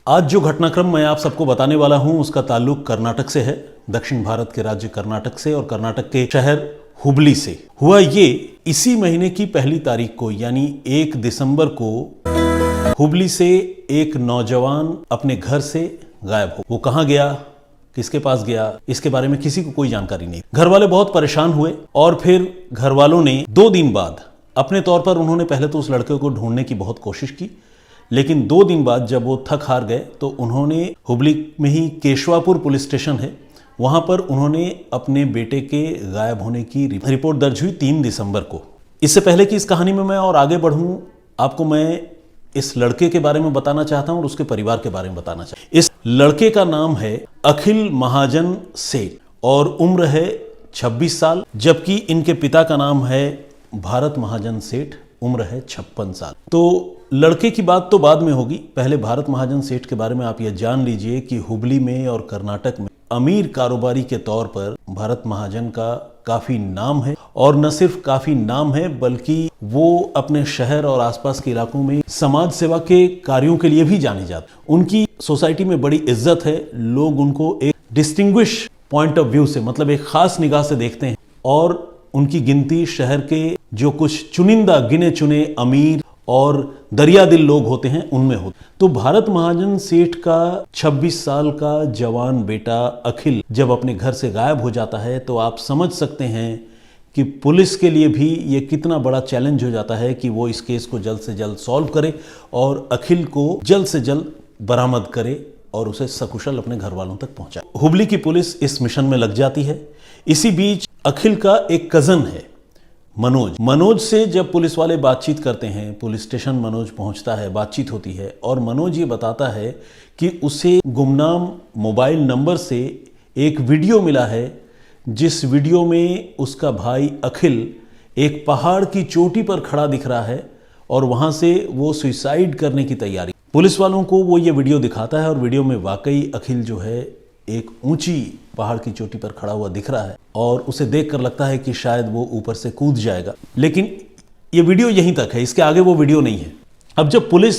आज जो घटनाक्रम मैं आप सबको बताने वाला हूं उसका ताल्लुक कर्नाटक से है, दक्षिण भारत के राज्य कर्नाटक से और कर्नाटक के शहर हुबली से। हुआ ये इसी महीने की 1 तारीख को यानी 1 दिसंबर को हुबली से एक नौजवान अपने घर से गायब हो। वो कहां गया, किसके पास गया, इसके बारे में किसी को कोई जानकारी नहीं। घर वाले बहुत परेशान हुए और फिर घर वालों ने 2 दिन बाद अपने तौर पर उन्होंने पहले तो उस लड़के को ढूंढने की बहुत कोशिश की, लेकिन 2 दिन बाद जब वो थक हार गए तो उन्होंने हुबली में ही केशवापुर पुलिस स्टेशन है, वहां पर उन्होंने अपने बेटे के गायब होने की रिपोर्ट दर्ज हुई 3 दिसंबर को। इससे पहले कि इस कहानी में मैं और आगे बढ़ूं, आपको मैं इस लड़के के बारे में बताना चाहता हूं और उसके परिवार के बारे में बताना चाहता हूं। इस लड़के का नाम है अखिल महाजन सेठ और उम्र है 26 साल, जबकि इनके पिता का नाम है भारत महाजन सेठ, उम्र है 56 साल। तो लड़के की बात तो बाद में होगी, पहले भारत महाजन सेठ के बारे में आप यह जान लीजिए कि हुबली में और कर्नाटक में अमीर कारोबारी के तौर पर भारत महाजन का काफी नाम है। और न सिर्फ काफी नाम है बल्कि वो अपने शहर और आसपास के इलाकों में समाज सेवा के कार्यों के लिए भी जाने जाते। उनकी सोसाइटी में बड़ी इज्जत है, लोग उनको एक डिस्टिंग्विश पॉइंट ऑफ व्यू से, मतलब एक खास निगाह से देखते हैं और उनकी गिनती शहर के जो कुछ चुनिंदा गिने चुने अमीर और दरिया दिल लोग होते हैं उनमें होते। तो भारत महाजन सेठ का 26 साल का जवान बेटा अखिल जब अपने घर से गायब हो जाता है तो आप समझ सकते हैं कि पुलिस के लिए भी ये कितना बड़ा चैलेंज हो जाता है कि वो इस केस को जल्द से जल्द सॉल्व करे और अखिल को जल्द से जल्द बरामद करे और उसे सकुशल अपने घर वालों तक पहुंचाए। हुबली की पुलिस इस मिशन में लग जाती है। इसी बीच अखिल का एक कजन है मनोज से जब पुलिस वाले बातचीत करते हैं, पुलिस स्टेशन मनोज पहुंचता है, बातचीत होती है और मनोज ये बताता है कि उसे गुमनाम मोबाइल नंबर से एक वीडियो मिला है, जिस वीडियो में उसका भाई अखिल एक पहाड़ की चोटी पर खड़ा दिख रहा है और वहां से वो सुसाइड करने की तैयारी। पुलिस वालों को वो ये वीडियो दिखाता है और वीडियो में वाकई अखिल जो है एक ऊंची पहाड़ की चोटी पर खड़ा हुआ दिख रहा है और उसे देखकर लगता है कि शायद वो ऊपर से कूद जाएगा, लेकिन ये वीडियो यहीं तक है, इसके आगे वो वीडियो नहीं है। अब जब पुलिस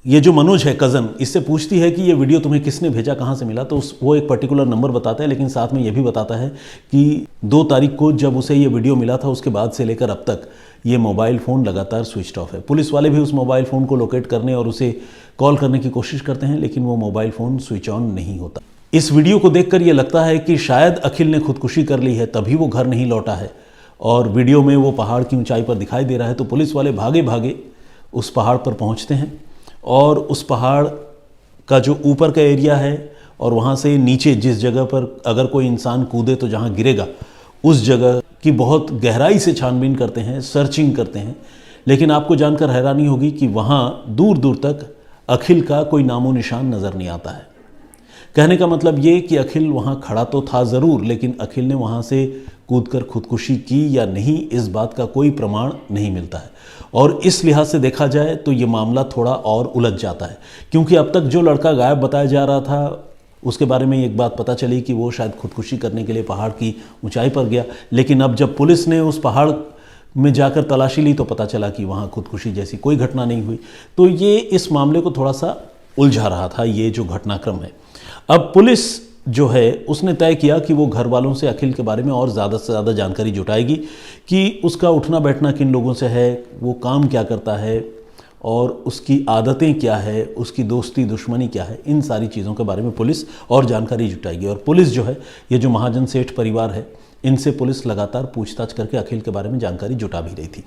ये जो मनोज है कज़न, इससे पूछती है कि ये वीडियो तुम्हें किसने भेजा, कहाँ से मिला, तो वो एक पर्टिकुलर नंबर बताता है, लेकिन साथ में ये भी बताता है कि 2 तारीख को जब उसे ये वीडियो मिला था उसके बाद से लेकर अब तक ये मोबाइल फ़ोन लगातार स्विच ऑफ है। पुलिस वाले भी उस मोबाइल फ़ोन को लोकेट करने और उसे कॉल करने की कोशिश करते हैं, लेकिन वो मोबाइल फ़ोन स्विच ऑन नहीं होता। इस वीडियो को देखकर यह लगता है कि शायद अखिल ने खुदकुशी कर ली है, तभी वो घर नहीं लौटा है और वीडियो में वो पहाड़ की ऊंचाई पर दिखाई दे रहा है। तो पुलिस वाले भागे भागे उस पहाड़ पर पहुंचते हैं और उस पहाड़ का जो ऊपर का एरिया है और वहां से नीचे जिस जगह पर अगर कोई इंसान कूदे तो जहां गिरेगा उस जगह की बहुत गहराई से छानबीन करते हैं, सर्चिंग करते हैं, लेकिन आपको जानकर हैरानी होगी कि वहां दूर दूर तक अखिल का कोई नामो निशान नज़र नहीं आता है। कहने का मतलब ये कि अखिल वहाँ खड़ा तो था ज़रूर, लेकिन अखिल ने वहाँ से कूदकर खुदकुशी की या नहीं, इस बात का कोई प्रमाण नहीं मिलता है। और इस लिहाज से देखा जाए तो ये मामला थोड़ा और उलझ जाता है, क्योंकि अब तक जो लड़का गायब बताया जा रहा था उसके बारे में एक बात पता चली कि वो शायद खुदकुशी करने के लिए पहाड़ की ऊंचाई पर गया, लेकिन अब जब पुलिस ने उस पहाड़ में जाकर तलाशी ली तो पता चला कि वहाँ खुदकुशी जैसी कोई घटना नहीं हुई। तो ये इस मामले को थोड़ा सा उलझा रहा था, ये जो घटनाक्रम है। अब पुलिस जो है उसने तय किया कि वो घर वालों से अखिल के बारे में और ज़्यादा से ज़्यादा जानकारी जुटाएगी कि उसका उठना बैठना किन लोगों से है, वो काम क्या करता है और उसकी आदतें क्या है, उसकी दोस्ती दुश्मनी क्या है, इन सारी चीज़ों के बारे में पुलिस और जानकारी जुटाएगी। और पुलिस जो है, ये जो महाजन सेठ परिवार है, इनसे पुलिस लगातार पूछताछ करके अखिल के बारे में जानकारी जुटा भी रही थी।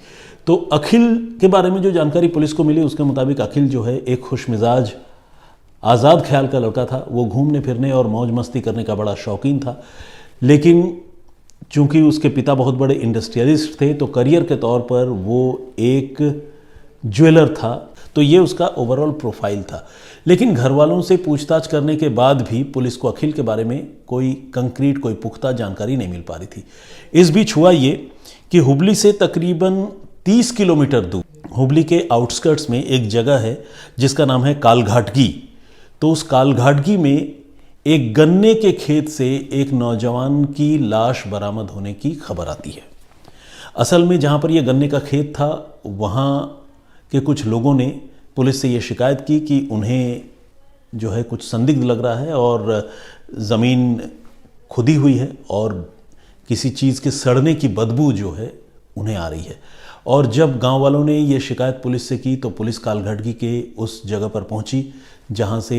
तो अखिल के बारे में जो जानकारी पुलिस को मिली उसके मुताबिक अखिल जो है एक खुशमिजाज आज़ाद ख्याल का लड़का था। वो घूमने फिरने और मौज मस्ती करने का बड़ा शौकीन था, लेकिन चूंकि उसके पिता बहुत बड़े इंडस्ट्रियलिस्ट थे तो करियर के तौर पर वो एक ज्वेलर था। तो ये उसका ओवरऑल प्रोफाइल था। लेकिन घर वालों से पूछताछ करने के बाद भी पुलिस को अखिल के बारे में कोई कंक्रीट, कोई पुख्ता जानकारी नहीं मिल पा रही थी। इस बीच हुआ ये कि हुबली से तकरीबन 30 किलोमीटर दूर हुबली के आउटस्कर्ट्स में एक जगह है जिसका नाम है कालघाटगी। तो उस कालघाटगी में एक गन्ने के खेत से एक नौजवान की लाश बरामद होने की खबर आती है। असल में जहाँ पर यह गन्ने का खेत था वहाँ के कुछ लोगों ने पुलिस से ये शिकायत की कि उन्हें जो है कुछ संदिग्ध लग रहा है और ज़मीन खुदी हुई है और किसी चीज़ के सड़ने की बदबू जो है उन्हें आ रही है। और जब गांव वालों ने ये शिकायत पुलिस से की तो पुलिस कालगढ़गी के उस जगह पर पहुंची जहां से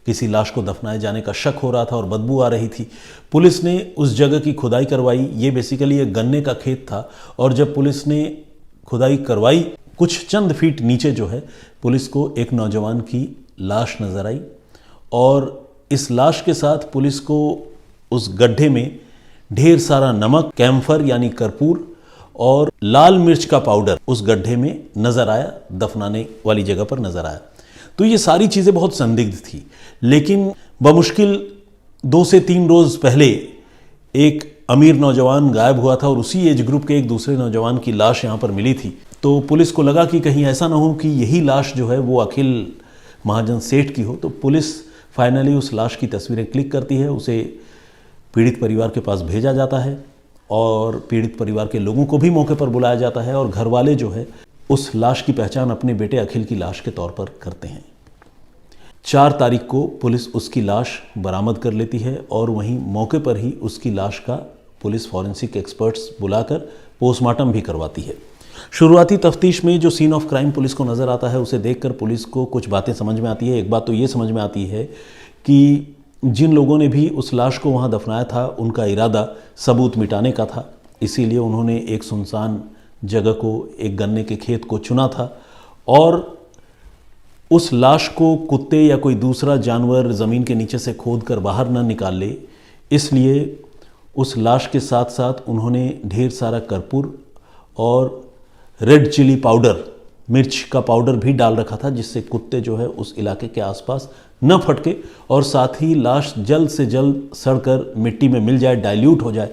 किसी लाश को दफनाए जाने का शक हो रहा था और बदबू आ रही थी। पुलिस ने उस जगह की खुदाई करवाई। ये बेसिकली एक गन्ने का खेत था और जब पुलिस ने खुदाई करवाई कुछ चंद फीट नीचे जो है पुलिस को एक नौजवान की लाश नज़र आई और इस लाश के साथ पुलिस को उस गड्ढे में ढेर सारा नमक, कैम्फर यानी कर्पूर और लाल मिर्च का पाउडर उस गड्ढे में नज़र आया, दफनाने वाली जगह पर नज़र आया। तो ये सारी चीज़ें बहुत संदिग्ध थी, लेकिन बमुश्किल 2 से 3 रोज़ पहले एक अमीर नौजवान गायब हुआ था और उसी एज ग्रुप के एक दूसरे नौजवान की लाश यहाँ पर मिली थी। तो पुलिस को लगा कि कहीं ऐसा ना हो कि यही लाश जो है वो अखिल महाजन सेठ की हो। तो पुलिस फाइनली उस लाश की तस्वीरें क्लिक करती है, उसे पीड़ित परिवार के पास भेजा जाता है और पीड़ित परिवार के लोगों को भी मौके पर बुलाया जाता है और घर वाले जो है उस लाश की पहचान अपने बेटे अखिल की लाश के तौर पर करते हैं। 4 तारीख को पुलिस उसकी लाश बरामद कर लेती है और वहीं मौके पर ही उसकी लाश का पुलिस फॉरेंसिक एक्सपर्ट्स बुलाकर पोस्टमार्टम भी करवाती है। शुरुआती तफ्तीश में जो सीन ऑफ क्राइम पुलिस को नज़र आता है उसे देखकर पुलिस को कुछ बातें समझ में आती है। एक बात तो ये समझ में आती है कि जिन लोगों ने भी उस लाश को वहाँ दफनाया था उनका इरादा सबूत मिटाने का था, इसीलिए उन्होंने एक सुनसान जगह को, एक गन्ने के खेत को चुना था और उस लाश को कुत्ते या कोई दूसरा जानवर ज़मीन के नीचे से खोद कर बाहर न निकाल ले, इसलिए उस लाश के साथ साथ उन्होंने ढेर सारा कर्पूर और रेड चिली पाउडर, मिर्च का पाउडर भी डाल रखा था जिससे कुत्ते जो है उस इलाके के आसपास न फटके और साथ ही लाश जल्द से जल्द सड़कर मिट्टी में मिल जाए, डाइल्यूट हो जाए।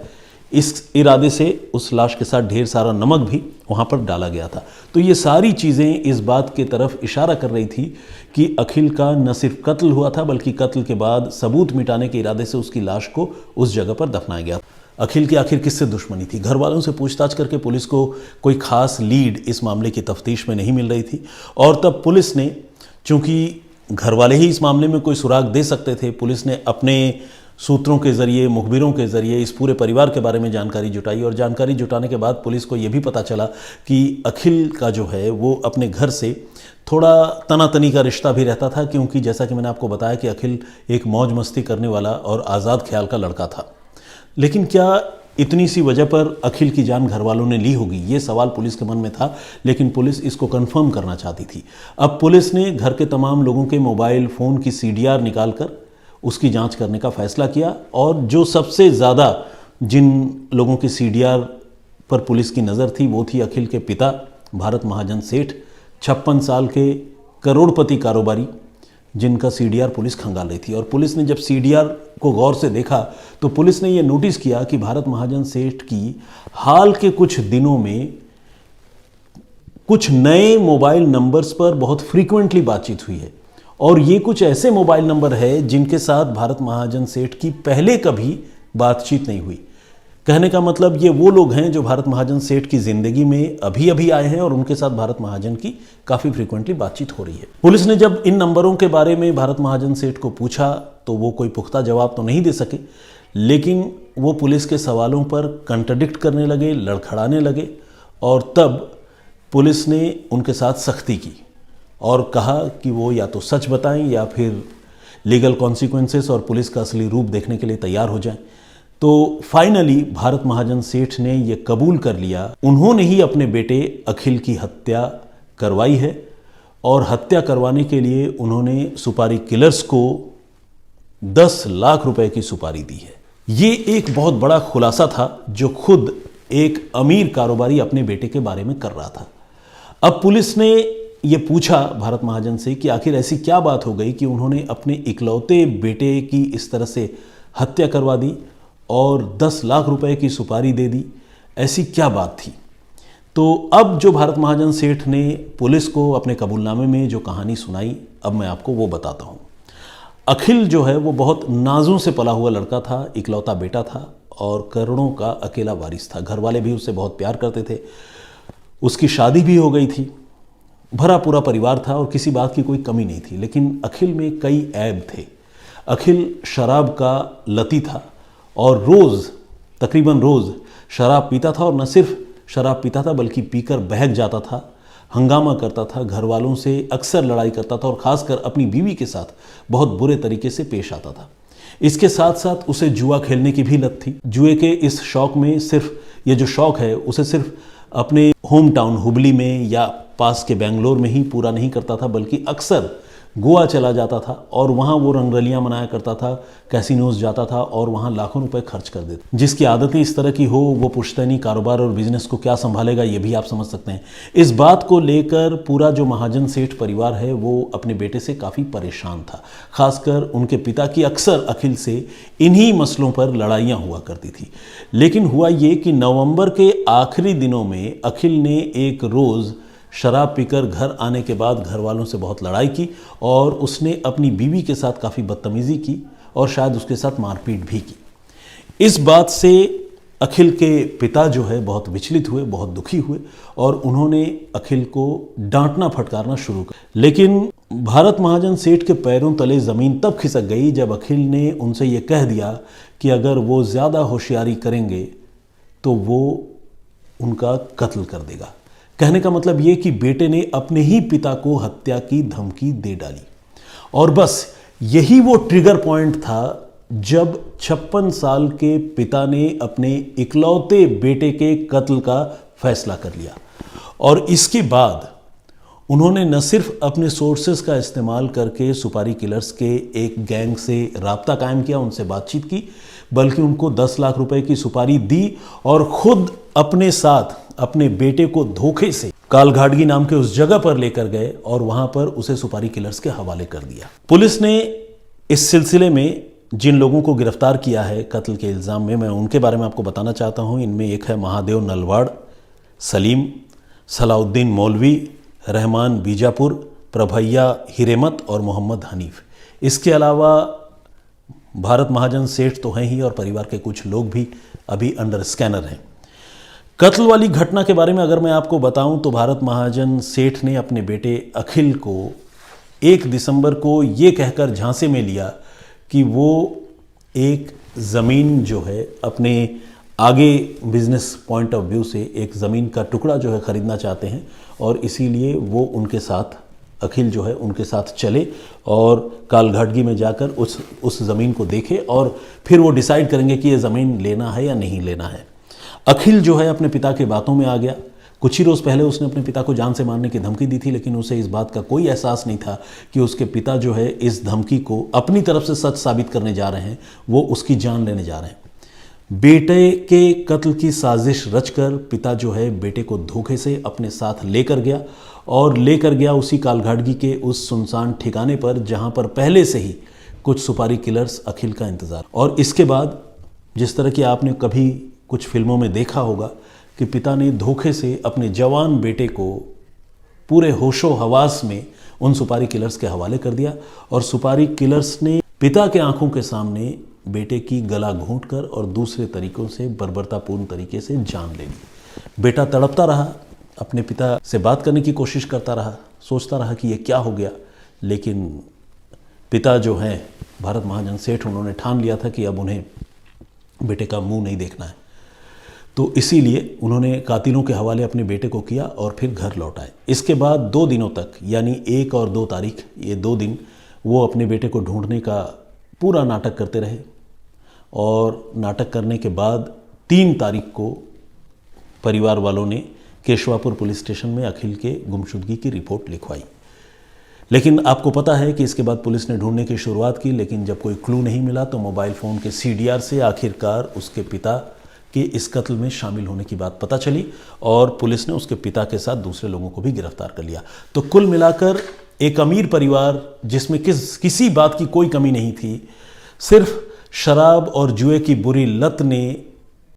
इस इरादे से उस लाश के साथ ढेर सारा नमक भी वहाँ पर डाला गया था। तो ये सारी चीज़ें इस बात की तरफ इशारा कर रही थी कि अखिल का न सिर्फ कत्ल हुआ था बल्कि कत्ल के बाद सबूत मिटाने के इरादे से उसकी लाश को उस जगह पर दफनाया गया। अखिल की आखिर किससे दुश्मनी थी? घर वालों से पूछताछ करके पुलिस को कोई खास लीड इस मामले की तफ्तीश में नहीं मिल रही थी और तब पुलिस ने, चूँकि घर वाले ही इस मामले में कोई सुराग दे सकते थे, पुलिस ने अपने सूत्रों के ज़रिए, मुखबिरों के ज़रिए इस पूरे परिवार के बारे में जानकारी जुटाई और जानकारी जुटाने के बाद पुलिस को ये भी पता चला कि अखिल का जो है वो अपने घर से थोड़ा तनातनी का रिश्ता भी रहता था, क्योंकि जैसा कि मैंने आपको बताया कि अखिल एक मौज मस्ती करने वाला और आज़ाद ख्याल का लड़का था। लेकिन क्या इतनी सी वजह पर अखिल की जान घर वालों ने ली होगी, ये सवाल पुलिस के मन में था, लेकिन पुलिस इसको कंफर्म करना चाहती थी। अब पुलिस ने घर के तमाम लोगों के मोबाइल फ़ोन की CDR निकालकर उसकी जांच करने का फैसला किया और जो सबसे ज़्यादा जिन लोगों की CDR पर पुलिस की नज़र थी वो थी अखिल के पिता भारत महाजन सेठ, 56 साल के करोड़पति कारोबारी, जिनका CDR पुलिस खंगाल रही थी। और पुलिस ने जब CDR को गौर से देखा तो पुलिस ने यह नोटिस किया कि भारत महाजन सेठ की हाल के कुछ दिनों में कुछ नए मोबाइल नंबर्स पर बहुत फ्रीक्वेंटली बातचीत हुई है और ये कुछ ऐसे मोबाइल नंबर है जिनके साथ भारत महाजन सेठ की पहले कभी बातचीत नहीं हुई। कहने का मतलब ये वो लोग हैं जो भारत महाजन सेठ की ज़िंदगी में अभी अभी आए हैं और उनके साथ भारत महाजन की काफ़ी फ्रीक्वेंटली बातचीत हो रही है। पुलिस ने जब इन नंबरों के बारे में भारत महाजन सेठ को पूछा तो वो कोई पुख्ता जवाब तो नहीं दे सके, लेकिन वो पुलिस के सवालों पर कंट्राडिक्ट करने लगे, लड़खड़ाने लगे और तब पुलिस ने उनके साथ सख्ती की और कहा कि वो या तो सच बताएं या फिर लीगल कॉन्सिक्वेंसेस और पुलिस का असली रूप देखने के लिए तैयार हो जाएं। तो फाइनली भारत महाजन सेठ ने ये कबूल कर लिया, उन्होंने ही अपने बेटे अखिल की हत्या करवाई है और हत्या करवाने के लिए उन्होंने सुपारी किलर्स को 10 लाख रुपए की सुपारी दी है। ये एक बहुत बड़ा खुलासा था जो खुद एक अमीर कारोबारी अपने बेटे के बारे में कर रहा था। अब पुलिस ने ये पूछा भारत महाजन से कि आखिर ऐसी क्या बात हो गई कि उन्होंने अपने इकलौते बेटे की इस तरह से हत्या करवा दी और 10 लाख रुपए की सुपारी दे दी, ऐसी क्या बात थी? तो अब जो भारत महाजन सेठ ने पुलिस को अपने कबूलनामे में जो कहानी सुनाई, अब मैं आपको वो बताता हूँ। अखिल जो है वो बहुत नाजों से पला हुआ लड़का था, इकलौता बेटा था और करोड़ों का अकेला वारिस था। घर वाले भी उससे बहुत प्यार करते थे। उसकी शादी भी हो गई थी। भरा पूरा परिवार था और किसी बात की कोई कमी नहीं थी, लेकिन अखिल में कई ऐब थे। अखिल शराब का लती था और तकरीबन रोज़ शराब पीता था, और न सिर्फ शराब पीता था बल्कि पीकर बहक जाता था, हंगामा करता था, घर वालों से अक्सर लड़ाई करता था और ख़ासकर अपनी बीवी के साथ बहुत बुरे तरीके से पेश आता था। इसके साथ साथ उसे जुआ खेलने की भी लत थी। जुए के इस शौक़ में ये जो शौक़ है उसे सिर्फ अपने होम टाउन हुबली में या पास के बेंगलोर में ही पूरा नहीं करता था, बल्कि अक्सर गोवा चला जाता था और वहाँ वो रंगरलियाँ मनाया करता था, कैसीनोज जाता था और वहाँ लाखों रुपए खर्च कर देता। जिसकी आदतें इस तरह की हो वो पुश्तैनी कारोबार और बिजनेस को क्या संभालेगा, ये भी आप समझ सकते हैं। इस बात को लेकर पूरा जो महाजन सेठ परिवार है वो अपने बेटे से काफ़ी परेशान था। खासकर उनके पिता की अक्सर अखिल से इन्हीं मसलों पर लड़ाइयाँ हुआ करती थी। लेकिन हुआ ये कि नवंबर के आखिरी दिनों में अखिल ने एक रोज़ शराब पीकर घर आने के बाद घर वालों से बहुत लड़ाई की और उसने अपनी बीवी के साथ काफ़ी बदतमीज़ी की और शायद उसके साथ मारपीट भी की। इस बात से अखिल के पिता जो है बहुत विचलित हुए, बहुत दुखी हुए और उन्होंने अखिल को डांटना फटकारना शुरू कर। लेकिन भारत महाजन सेठ के पैरों तले ज़मीन तब खिसक गई जब अखिल ने उनसे ये कह दिया कि अगर वो ज़्यादा होशियारी करेंगे तो वो उनका कत्ल कर देगा। कहने का मतलब ये कि बेटे ने अपने ही पिता को हत्या की धमकी दे डाली। और बस यही वो ट्रिगर पॉइंट था जब 56 साल के पिता ने अपने इकलौते बेटे के कत्ल का फैसला कर लिया। और इसके बाद उन्होंने न सिर्फ अपने सोर्सेस का इस्तेमाल करके सुपारी किलर्स के एक गैंग से राब्ता कायम किया, उनसे बातचीत की, बल्कि उनको 10 लाख रुपए की सुपारी दी और खुद अपने साथ अपने बेटे को धोखे से कालघाटगी नाम के उस जगह पर लेकर गए और वहां पर उसे सुपारी किलर्स के हवाले कर दिया। पुलिस ने इस सिलसिले में जिन लोगों को गिरफ्तार किया है कत्ल के इल्ज़ाम में, मैं उनके बारे में आपको बताना चाहता हूं। इनमें एक है महादेव नलवाड़, सलीम, सलाउद्दीन मौलवी, रहमान बीजापुर, प्रभैया हिरेमत और मोहम्मद हनीफ। इसके अलावा भारत महाजन सेठ तो हैं ही और परिवार के कुछ लोग भी अभी अंडर स्कैनर हैं। कत्ल वाली घटना के बारे में अगर मैं आपको बताऊं तो भारत महाजन सेठ ने अपने बेटे अखिल को 1 दिसंबर को ये कहकर झांसे में लिया कि वो एक ज़मीन जो है अपने आगे बिजनेस पॉइंट ऑफ व्यू से एक ज़मीन का टुकड़ा जो है ख़रीदना चाहते हैं और इसीलिए वो उनके साथ अखिल जो है उनके साथ चले और कालघाटगी में जाकर उस ज़मीन को देखे और फिर वो डिसाइड करेंगे कि ये ज़मीन लेना है या नहीं लेना है। अखिल जो है अपने पिता के बातों में आ गया। कुछ ही रोज़ पहले उसने अपने पिता को जान से मारने की धमकी दी थी, लेकिन उसे इस बात का कोई एहसास नहीं था कि उसके पिता जो है इस धमकी को अपनी तरफ से सच साबित करने जा रहे हैं, वो उसकी जान लेने जा रहे हैं। बेटे के कत्ल की साजिश रचकर पिता जो है बेटे को धोखे से अपने साथ लेकर गया और लेकर गया उसी कालघाटगी के उस सुनसान ठिकाने पर जहां पर पहले से ही कुछ सुपारी किलर्स अखिल का इंतज़ार। और इसके बाद जिस तरह की आपने कभी कुछ फिल्मों में देखा होगा कि पिता ने धोखे से अपने जवान बेटे को पूरे होशो हवास में उन सुपारी किलर्स के हवाले कर दिया और सुपारी किलर्स ने पिता के आंखों के सामने बेटे की गला घोंटकर और दूसरे तरीकों से बर्बरतापूर्ण तरीके से जान ले ली। बेटा तड़पता रहा, अपने पिता से बात करने की कोशिश करता रहा, सोचता रहा कि ये क्या हो गया, लेकिन पिता जो हैं भारत महाजन सेठ, उन्होंने ठान लिया था कि अब उन्हें बेटे का मुंह नहीं देखना है। तो इसीलिए उन्होंने कातिलों के हवाले अपने बेटे को किया और फिर घर लौट आए। इसके बाद 2 दिनों तक, यानी 1 और 2 तारीख, ये 2 दिन वो अपने बेटे को ढूंढने का पूरा नाटक करते रहे और नाटक करने के बाद 3 तारीख को परिवार वालों ने केशवापुर पुलिस स्टेशन में अखिल के गुमशुदगी की रिपोर्ट लिखवाई। लेकिन आपको पता है कि इसके बाद पुलिस ने ढूंढने की शुरुआत की, लेकिन जब कोई क्लू नहीं मिला तो मोबाइल फ़ोन के CDR से आखिरकार उसके पिता के इस कत्ल में शामिल होने की बात पता चली और पुलिस ने उसके पिता के साथ दूसरे लोगों को भी गिरफ्तार कर लिया। तो कुल मिलाकर एक अमीर परिवार जिसमें किसी बात की कोई कमी नहीं थी, सिर्फ शराब और जुए की बुरी लत ने